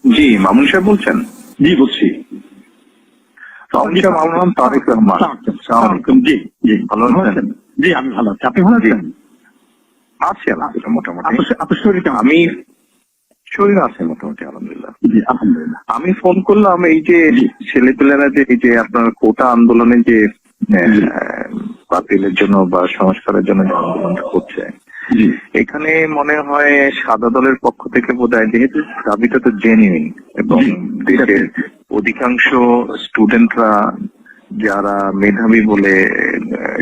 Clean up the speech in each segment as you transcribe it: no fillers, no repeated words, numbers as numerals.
জি, মামুন সাহেব বলছেন? জি বলছি। মামুন সাহেব, আমার নাম তারেক রহমান। জি জি, ভালো আছেন? জি আমি ভালো আছি, আপনি ভালো আছেন? আছি আলহামদুলিল্লাহ মোটামুটি। আপনার শরীর কেমন? আমি শরীর আছে মোটামুটি আলহামদুলিল্লাহ। জি আলহামদুলিল্লাহ। আমি ফোন করলাম এই যে ছেলেপেলেরা যে এই যে আপনার কোটা আন্দোলনে যে বাতিলের জন্য বা সংস্কারের জন্য যে আন্দোলনটা করছে, এখানে মনে হয় সাদা দলের পক্ষ থেকে বোধহয়, যেহেতু দাবিটা তো জেনুইন এবং দেশের অধিকাংশ স্টুডেন্টরা যারা মেধাবী বলে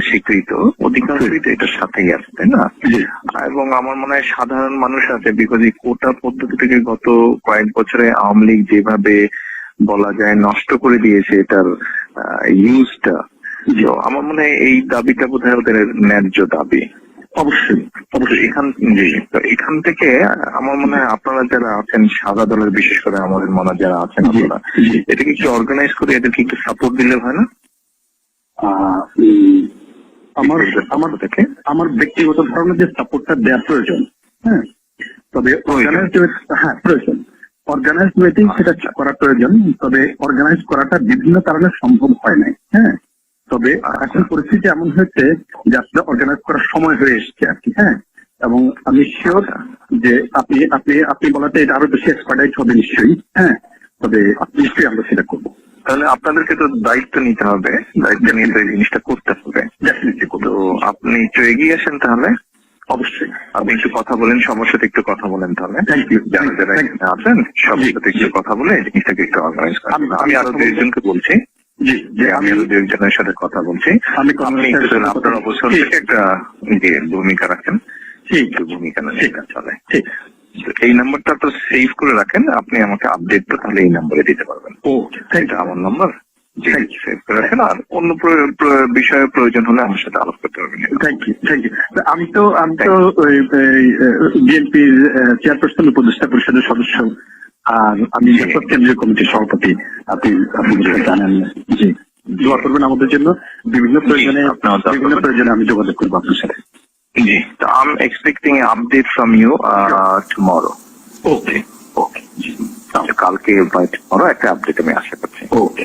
স্বীকৃত, অধিকাংশই তো এটার সাথেই আছে, তাই না? এবং আমার মনে হয় সাধারণ মানুষ আছে, বিকজ এই কোটা পদ্ধতি থেকে গত কয়েক বছরে আওয়ামী লীগ যেভাবে বলা যায় নষ্ট করে দিয়েছে এটার ইউজটা, আমার মনে হয় এই দাবিটা বোধহয় ওদের ন্যায্য দাবি। অবশ্যই অবশ্যই। এখান থেকে আমার মনে হয় আপনারা যারা আছেন সাদা দলের, বিশেষ করে আমাদের মনে যারা আছেন আপনারা, এটাকে একটু অর্গানাইজ করে এদেরকে একটু সাপোর্ট দিলে হয় না? আমার ব্যক্তিগত ধারণা যে সাপোর্টটা দেওয়া প্রয়োজন, হ্যাঁ, তবে প্রয়োজন অর্গানাইজ ওয়েতেই সেটা করা প্রয়োজন, তবে অর্গানাইজ করাটা বিভিন্ন কারণে সম্ভব হয় নাই, হ্যাঁ। তবে এখন পরিস্থিতি এমন হয়েছে যে আসলে অর্গানাইজ করার সময় হয়ে এসছে আর কি, হ্যাঁ। এবং আমি শিওর যে আপনি আপনি আপনি বলাতে এটা আরো বেশি এক্সপার্টাইজ হবে নিশ্চয়ই, হ্যাঁ। তবে নিশ্চয়ই আমরা সেটা করবো। তাহলে আপনাদেরকে তো দায়িত্ব নিতে হবে, দায়িত্ব নিয়ে তো এই জিনিসটা করতে হবে। তো আপনি একটু এগিয়ে আসেন তাহলে। অবশ্যই আপনি একটু কথা বলেন, সবার সাথে একটু কথা বলেন তাহলে, যারা যারা এখানে আছেন সবার সাথে একটু কথা বলে জিনিসটাকে একটু অর্গানাইজ করেন। আমি আরো দুইজনকে বলছি যে আমি আরো দুইজনের সাথে কথা বলছি। আপনি একটু আপনার অবস্থান থেকে একটা ভূমিকা রাখেন, একটু ভূমিকা নেন, চলে। এই নাম্বারটা তো সেভ করে রাখেন, আপনি আমাকে আপডেটটা তাহলে এই নাম্বারে দিতে পারবেন। এটা আমার নাম্বার, সেভ করে রাখেন। আর অন্য বিষয়ে প্রয়োজন হলে আমার সাথে আলাপ করতে পারবেন। Thank you. আমি তো বিএনপির চেয়ারপারসন, উপদেষ্টা পরিষদের সদস্য, আর আমি কেন্দ্রীয় কমিটির সভাপতি। আপনি জানেন। জি, দোয়া করবেন আমাদের জন্য। বিভিন্ন প্রয়োজনে আমি যোগাযোগ করবো আপনার সাথে। জি, so I'm expecting an update from you tomorrow. Okay. কালকে বা tomorrow একটা আপডেট আমি আশা করছি। ওকে।